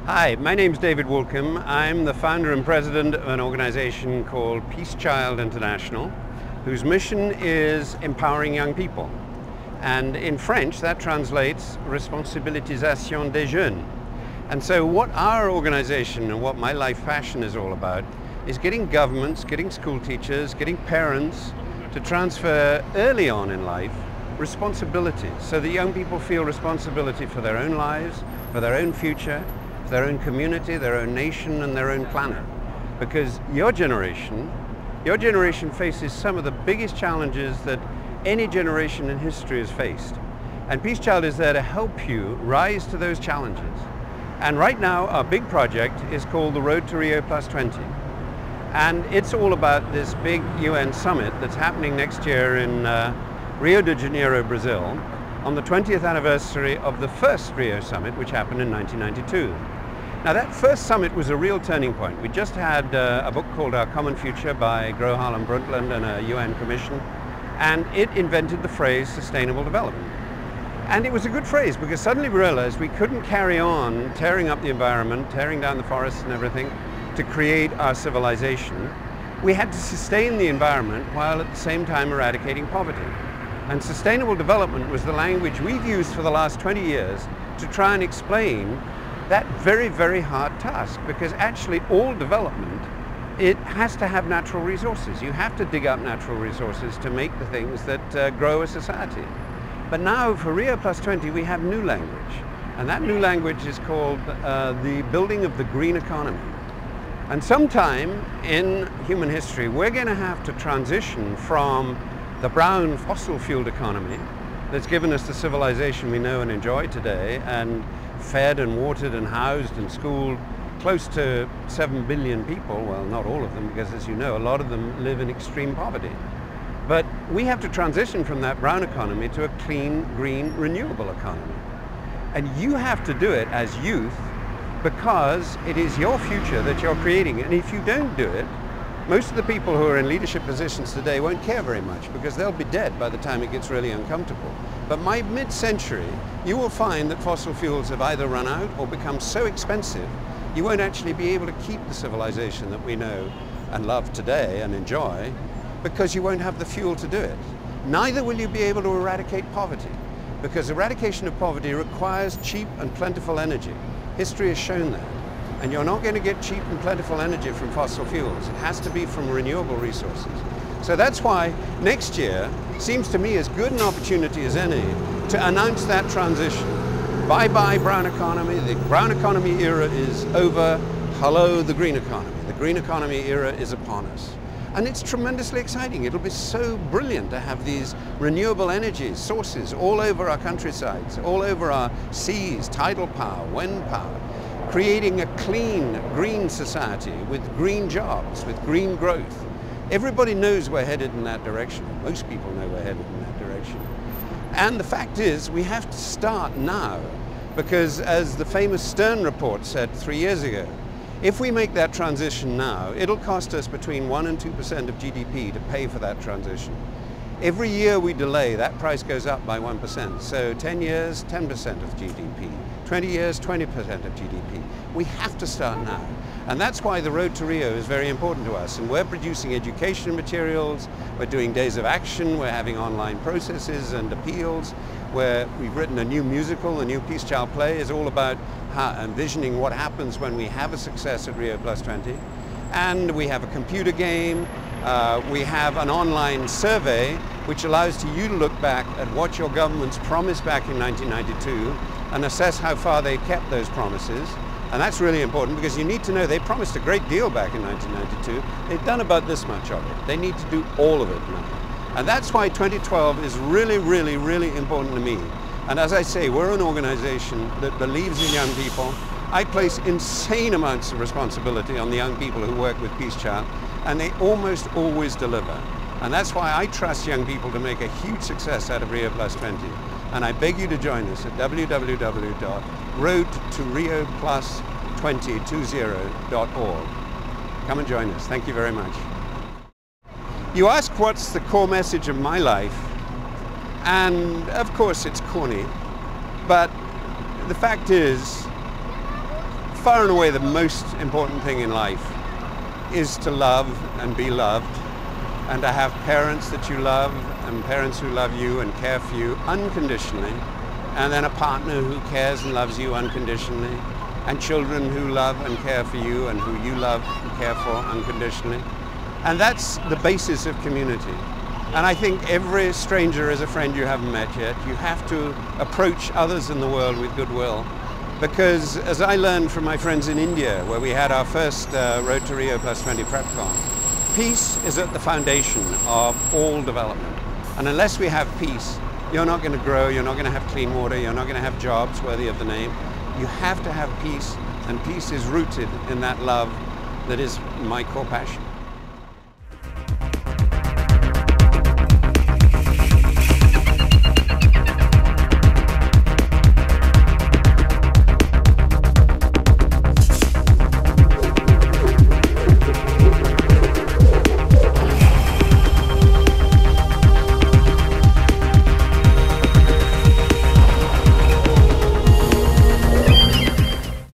Hi, my name's David Woollcombe. I'm the founder and president of an organization called Peace Child International, whose mission is empowering young people. And in French, that translates responsabilisation des jeunes. And so what our organization and what my life passion is all about is getting governments, getting school teachers, getting parents to transfer early on in life responsibility so that young people feel responsibility for their own lives, for their own future, for their own community, their own nation and their own planet. Because your generation faces some of the biggest challenges that any generation in history has faced. And Peace Child is there to help you rise to those challenges. And right now our big project is called the Road to Rio+20. And it's all about this big UN summit that's happening next year in Rio de Janeiro, Brazil, on the 20th anniversary of the first Rio summit, which happened in 1992. Now that first summit was a real turning point. We just had a book called Our Common Future by Gro Harlem Brundtland and a UN commission, and it invented the phrase sustainable development. And it was a good phrase because suddenly we realized we couldn't carry on tearing up the environment, tearing down the forests and everything to create our civilization. We had to sustain the environment while at the same time eradicating poverty. And sustainable development was the language we've used for the last 20 years to try and explain that very, very hard task, because actually all development, it has to have natural resources. You have to dig up natural resources to make the things that grow a society. But now for Rio+20 we have new language, and that new language is called the building of the green economy. And sometime in human history we're going to have to transition from the brown fossil-fueled economy that's given us the civilization we know and enjoy today, and fed and watered and housed and schooled close to 7 billion people. Well, not all of them, because as you know, a lot of them live in extreme poverty. But we have to transition from that brown economy to a clean, green, renewable economy. And you have to do it as youth, because it is your future that you're creating. And if you don't do it, most of the people who are in leadership positions today won't care very much, because they'll be dead by the time it gets really uncomfortable. But by mid-century, you will find that fossil fuels have either run out or become so expensive, you won't actually be able to keep the civilization that we know and love today and enjoy, because you won't have the fuel to do it. Neither will you be able to eradicate poverty, because eradication of poverty requires cheap and plentiful energy. History has shown that. And you're not going to get cheap and plentiful energy from fossil fuels. It has to be from renewable resources. So that's why next year seems to me as good an opportunity as any to announce that transition. Bye-bye brown economy. The brown economy era is over. Hello, the green economy. The green economy era is upon us. And it's tremendously exciting. It'll be so brilliant to have these renewable energy sources all over our countrysides, all over our seas, tidal power, wind power, creating a clean, green society with green jobs, with green growth. Everybody knows we're headed in that direction. Most people know we're headed in that direction. And the fact is, we have to start now, because as the famous Stern report said 3 years ago, if we make that transition now, it'll cost us between 1% and 2% of GDP to pay for that transition. Every year we delay, that price goes up by 1%. So 10 years, 10% of GDP. 20 years, 20% of GDP. We have to start now. And that's why the Road to Rio is very important to us. And we're producing education materials, we're doing days of action, we're having online processes and appeals, we've written a new musical, a new Peace Child play is all about envisioning what happens when we have a success at Rio+20. And we have a computer game, we have an online survey which allows you to look back at what your governments promised back in 1992 and assess how far they kept those promises. And that's really important, because you need to know they promised a great deal back in 1992. They've done about this much of it. They need to do all of it now. And that's why 2012 is really, really, really important to me. And as I say, we're an organization that believes in young people. I place insane amounts of responsibility on the young people who work with Peace Child, and they almost always deliver. And that's why I trust young people to make a huge success out of Rio+20. And I beg you to join us at www.roadtorio+2020.org. Come and join us. Thank you very much. You ask what's the core message of my life, and of course it's corny, but the fact is, far and away the most important thing in life is to love and be loved, and to have parents that you love and parents who love you and care for you unconditionally, and then a partner who cares and loves you unconditionally, and children who love and care for you and who you love and care for unconditionally. And that's the basis of community. And I think every stranger is a friend you haven't met yet. You have to approach others in the world with goodwill. Because as I learned from my friends in India, where we had our first Road to Rio+20 PrepCon, peace is at the foundation of all development. And unless we have peace, you're not going to grow, you're not going to have clean water, you're not going to have jobs worthy of the name. You have to have peace, and peace is rooted in that love that is my core passion.